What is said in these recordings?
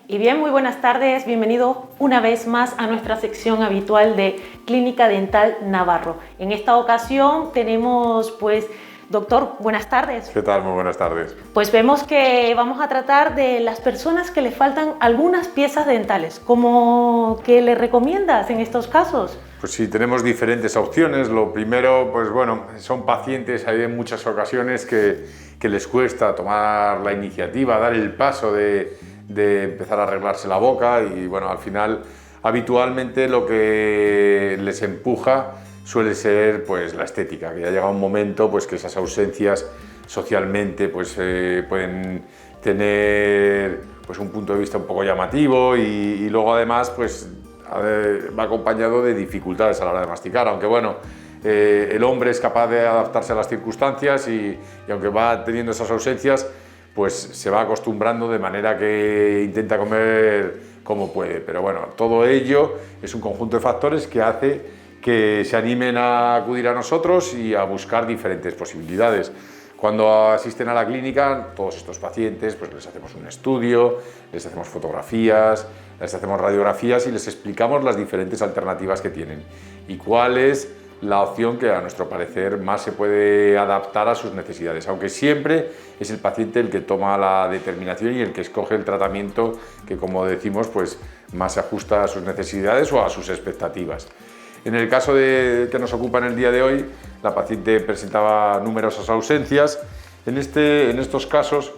Y bien, muy buenas tardes, bienvenido una vez más a nuestra sección habitual de Clínica Dental Navarro. En esta ocasión tenemos, doctor, buenas tardes. ¿Qué tal? Muy buenas tardes. Pues vemos que vamos a tratar de las personas que le faltan algunas piezas dentales. ¿Cómo que le recomiendas en estos casos? Pues sí, tenemos diferentes opciones. Lo primero, pues bueno, son pacientes, hay en muchas ocasiones que les cuesta tomar la iniciativa, dar el paso de empezar a arreglarse la boca y bueno, al final habitualmente lo que les empuja suele ser pues la estética, que ya llega un momento pues que esas ausencias socialmente pues pueden tener pues un punto de vista un poco llamativo y luego además pues va acompañado de dificultades a la hora de masticar, aunque bueno, el hombre es capaz de adaptarse a las circunstancias y aunque va teniendo esas ausencias, pues se va acostumbrando de manera que intenta comer como puede. Pero bueno, todo ello es un conjunto de factores que hace que se animen a acudir a nosotros y a buscar diferentes posibilidades. Cuando asisten a la clínica, todos estos pacientes, pues les hacemos un estudio, les hacemos fotografías, les hacemos radiografías y les explicamos las diferentes alternativas que tienen y cuál es la opción que a nuestro parecer más se puede adaptar a sus necesidades, aunque siempre es el paciente el que toma la determinación y el que escoge el tratamiento que, como decimos, pues más se ajusta a sus necesidades o a sus expectativas. En el caso que nos ocupa en el día de hoy, la paciente presentaba numerosas ausencias. En estos casos,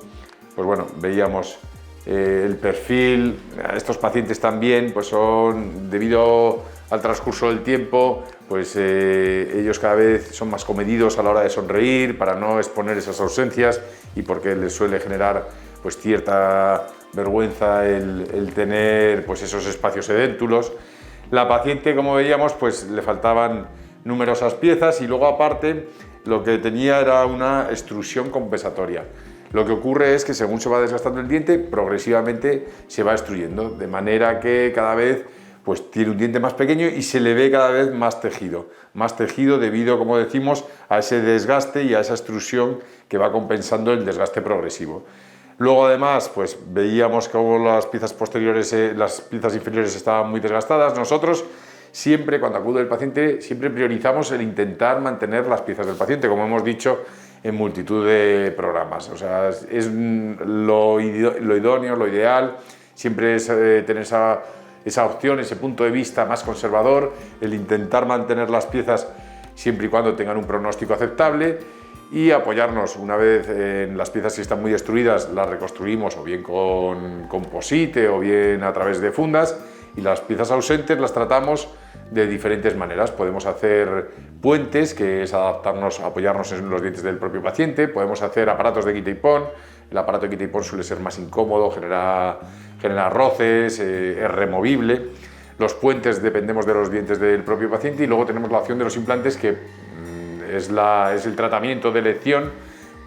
pues bueno, veíamos el perfil. Estos pacientes también pues son, debido al transcurso del tiempo, pues ellos cada vez son más comedidos a la hora de sonreír para no exponer esas ausencias y porque les suele generar pues cierta vergüenza el tener pues esos espacios edéntulos. La paciente, como veíamos, pues le faltaban numerosas piezas y luego aparte lo que tenía era una extrusión compensatoria. Lo que ocurre es que según se va desgastando el diente, progresivamente se va extruyendo, de manera que cada vez pues tiene un diente más pequeño y se le ve cada vez más tejido debido, como decimos, a ese desgaste y a esa extrusión que va compensando el desgaste progresivo. Luego además pues veíamos cómo las piezas posteriores, las piezas inferiores estaban muy desgastadas. Nosotros siempre, cuando acude el paciente, siempre priorizamos el intentar mantener las piezas del paciente, como hemos dicho en multitud de programas. O sea, es lo idóneo, lo ideal, siempre es tener esa opción, ese punto de vista más conservador, el intentar mantener las piezas siempre y cuando tengan un pronóstico aceptable y apoyarnos una vez en las piezas que están muy destruidas, las reconstruimos o bien con composite o bien a través de fundas y las piezas ausentes las tratamos de diferentes maneras. Podemos hacer puentes, que es apoyarnos en los dientes del propio paciente, podemos hacer aparatos de quita y pon. El aparato de quita y pon suele ser más incómodo, genera roces, es removible. Los puentes dependemos de los dientes del propio paciente y luego tenemos la opción de los implantes, que es el tratamiento de elección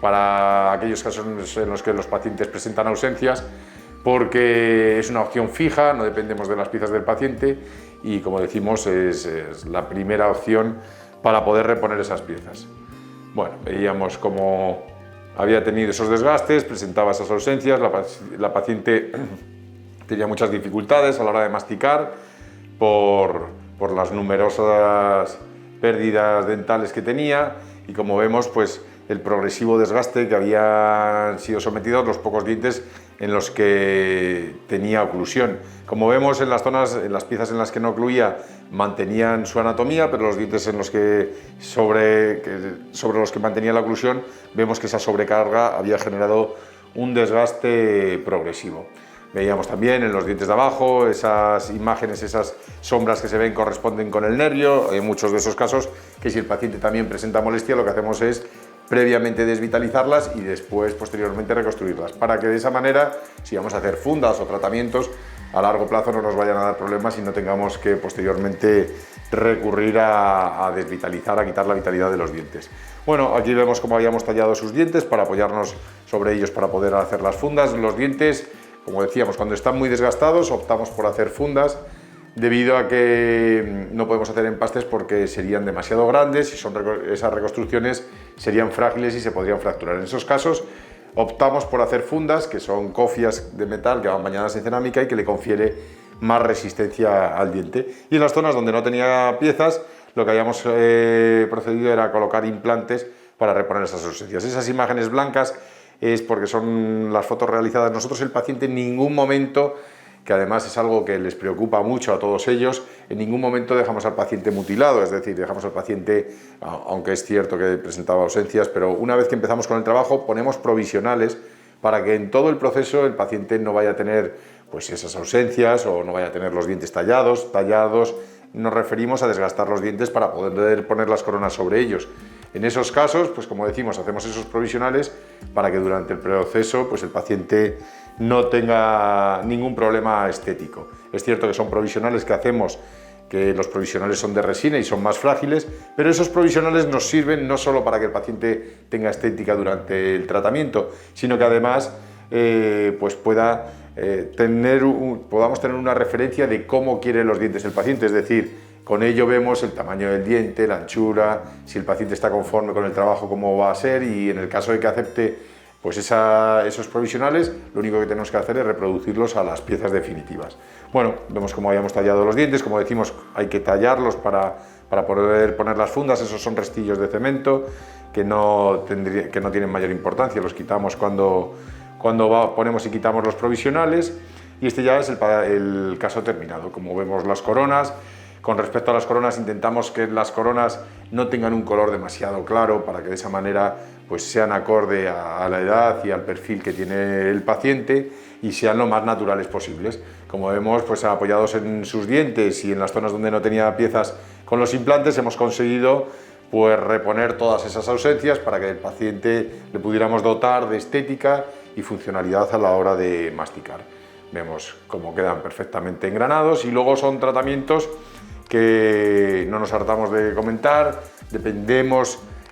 para aquellos casos en los que los pacientes presentan ausencias, porque es una opción fija, no dependemos de las piezas del paciente y, como decimos, es la primera opción para poder reponer esas piezas. Bueno, veíamos cómo había tenido esos desgastes, presentaba esas ausencias, la paciente tenía muchas dificultades a la hora de masticar por las numerosas pérdidas dentales que tenía y, como vemos, pues el progresivo desgaste que habían sido sometidos los pocos dientes en los que tenía oclusión. Como vemos, en las piezas en las que no ocluía mantenían su anatomía, pero los dientes sobre los que mantenía la oclusión, vemos que esa sobrecarga había generado un desgaste progresivo. Veíamos también en los dientes de abajo esas imágenes, esas sombras que se ven corresponden con el nervio. En muchos de esos casos, que si el paciente también presenta molestia, lo que hacemos es previamente desvitalizarlas y después, posteriormente, reconstruirlas, para que de esa manera, si vamos a hacer fundas o tratamientos, a largo plazo no nos vayan a dar problemas y no tengamos que posteriormente recurrir a desvitalizar, a quitar la vitalidad de los dientes. Bueno, aquí vemos cómo habíamos tallado sus dientes para apoyarnos sobre ellos para poder hacer las fundas. Los dientes, como decíamos, cuando están muy desgastados optamos por hacer fundas, debido a que no podemos hacer empastes porque serían demasiado grandes y esas reconstrucciones serían frágiles y se podrían fracturar. En esos casos optamos por hacer fundas, que son cofias de metal que van bañadas en cerámica y que le confiere más resistencia al diente. Y en las zonas donde no tenía piezas, lo que habíamos procedido era colocar implantes para reponer esas ausencias. Esas imágenes blancas es porque son las fotos realizadas. Nosotros, el paciente, en ningún momento, que además es algo que les preocupa mucho a todos ellos, en ningún momento dejamos al paciente mutilado, es decir, dejamos al paciente, aunque es cierto que presentaba ausencias, pero una vez que empezamos con el trabajo ponemos provisionales para que en todo el proceso el paciente no vaya a tener pues esas ausencias o no vaya a tener los dientes tallados. Nos referimos a desgastar los dientes para poder poner las coronas sobre ellos. En esos casos, pues como decimos, hacemos esos provisionales para que durante el proceso pues el paciente no tenga ningún problema estético. Es cierto que son provisionales que hacemos, que los provisionales son de resina y son más frágiles, pero esos provisionales nos sirven no solo para que el paciente tenga estética durante el tratamiento, sino que además pues podamos tener una referencia de cómo quiere los dientes el paciente, es decir, con ello vemos el tamaño del diente, la anchura, si el paciente está conforme con el trabajo, cómo va a ser, y en el caso de que acepte pues esos provisionales, lo único que tenemos que hacer es reproducirlos a las piezas definitivas. Bueno, vemos cómo habíamos tallado los dientes, como decimos, hay que tallarlos para poder poner las fundas. Esos son restillos de cemento que no tienen mayor importancia, los quitamos cuando ponemos y quitamos los provisionales, y este ya es el caso terminado. Como vemos las coronas, con respecto a las coronas intentamos que las coronas no tengan un color demasiado claro para que de esa manera pues sean acorde a la edad y al perfil que tiene el paciente y sean lo más naturales posibles. Como vemos, pues apoyados en sus dientes y en las zonas donde no tenía piezas con los implantes, hemos conseguido pues reponer todas esas ausencias para que el paciente le pudiéramos dotar de estética y funcionalidad a la hora de masticar. Vemos cómo quedan perfectamente engranados, y luego son tratamientos que no nos hartamos de comentar.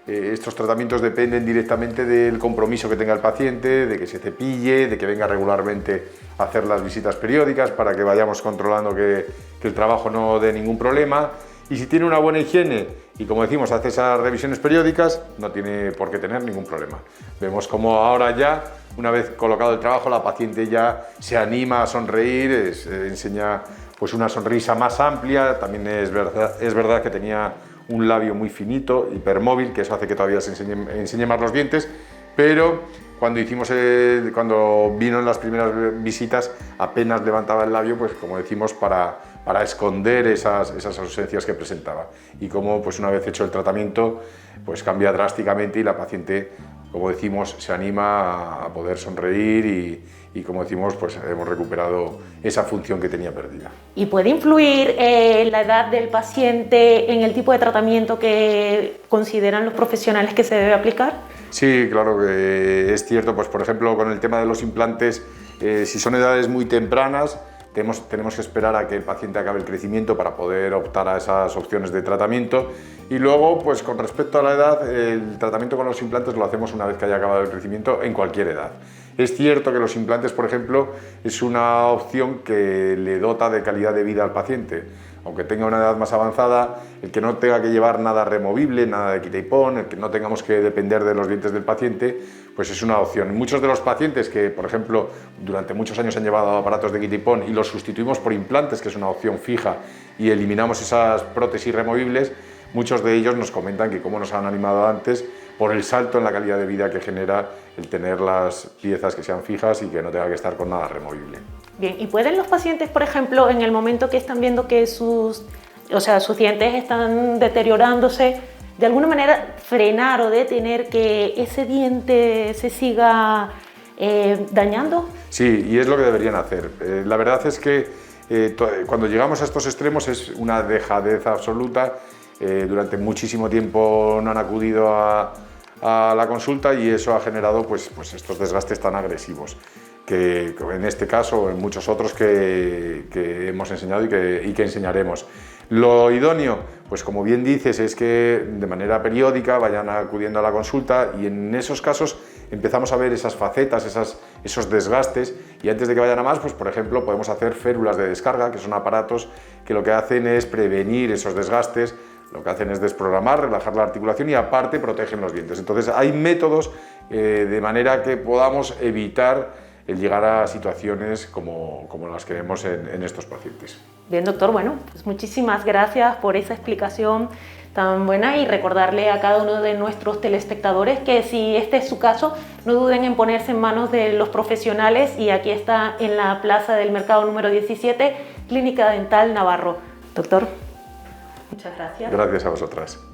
Estos tratamientos dependen directamente del compromiso que tenga el paciente, de que se cepille, de que venga regularmente a hacer las visitas periódicas para que vayamos controlando que el trabajo no dé ningún problema. Y si tiene una buena higiene y, como decimos, hace esas revisiones periódicas, no tiene por qué tener ningún problema. Vemos como ahora ya, una vez colocado el trabajo, la paciente ya se anima a sonreír, enseña pues una sonrisa más amplia. También es verdad que tenía un labio muy finito, hipermóvil, que eso hace que todavía se enseñe más los dientes, pero cuando vino en las primeras visitas apenas levantaba el labio, pues como decimos, para esconder esas ausencias que presentaba. Y como pues una vez hecho el tratamiento, pues cambia drásticamente y la paciente, como decimos, se anima a poder sonreír y como decimos, pues hemos recuperado esa función que tenía perdida. ¿Y puede influir la edad del paciente en el tipo de tratamiento que consideran los profesionales que se debe aplicar? Sí, claro que es cierto. Pues por ejemplo, con el tema de los implantes, si son edades muy tempranas, tenemos que esperar a que el paciente acabe el crecimiento para poder optar a esas opciones de tratamiento. Y luego, pues con respecto a la edad, el tratamiento con los implantes lo hacemos una vez que haya acabado el crecimiento en cualquier edad. Es cierto que los implantes, por ejemplo, es una opción que le dota de calidad de vida al paciente. Aunque tenga una edad más avanzada, el que no tenga que llevar nada removible, nada de quita y pon, el que no tengamos que depender de los dientes del paciente, pues es una opción. Muchos de los pacientes que, por ejemplo, durante muchos años han llevado aparatos de quita y pon y los sustituimos por implantes, que es una opción fija, y eliminamos esas prótesis removibles, muchos de ellos nos comentan que, como nos han animado antes, por el salto en la calidad de vida que genera el tener las piezas que sean fijas y que no tenga que estar con nada removible. Bien, ¿y pueden los pacientes, por ejemplo, en el momento que están viendo que sus dientes están deteriorándose, de alguna manera frenar o detener que ese diente se siga dañando? Sí, y es lo que deberían hacer. La verdad es que cuando llegamos a estos extremos es una dejadez absoluta. Durante muchísimo tiempo no han acudido a la consulta y eso ha generado pues estos desgastes tan agresivos, que en este caso o en muchos otros que hemos enseñado y que enseñaremos. Lo idóneo, pues como bien dices, es que de manera periódica vayan acudiendo a la consulta, y en esos casos empezamos a ver esas facetas, esos desgastes, y antes de que vayan a más, pues por ejemplo podemos hacer férulas de descarga, que son aparatos que lo que hacen es prevenir esos desgastes. Lo que hacen es desprogramar, relajar la articulación y aparte protegen los dientes. Entonces hay métodos de manera que podamos evitar el llegar a situaciones como las que vemos en estos pacientes. Bien, doctor, bueno, pues muchísimas gracias por esa explicación tan buena y recordarle a cada uno de nuestros telespectadores que si este es su caso, no duden en ponerse en manos de los profesionales y aquí está en la Plaza del Mercado número 17, Clínica Dental Navarro. Doctor, muchas gracias. Gracias a vosotras.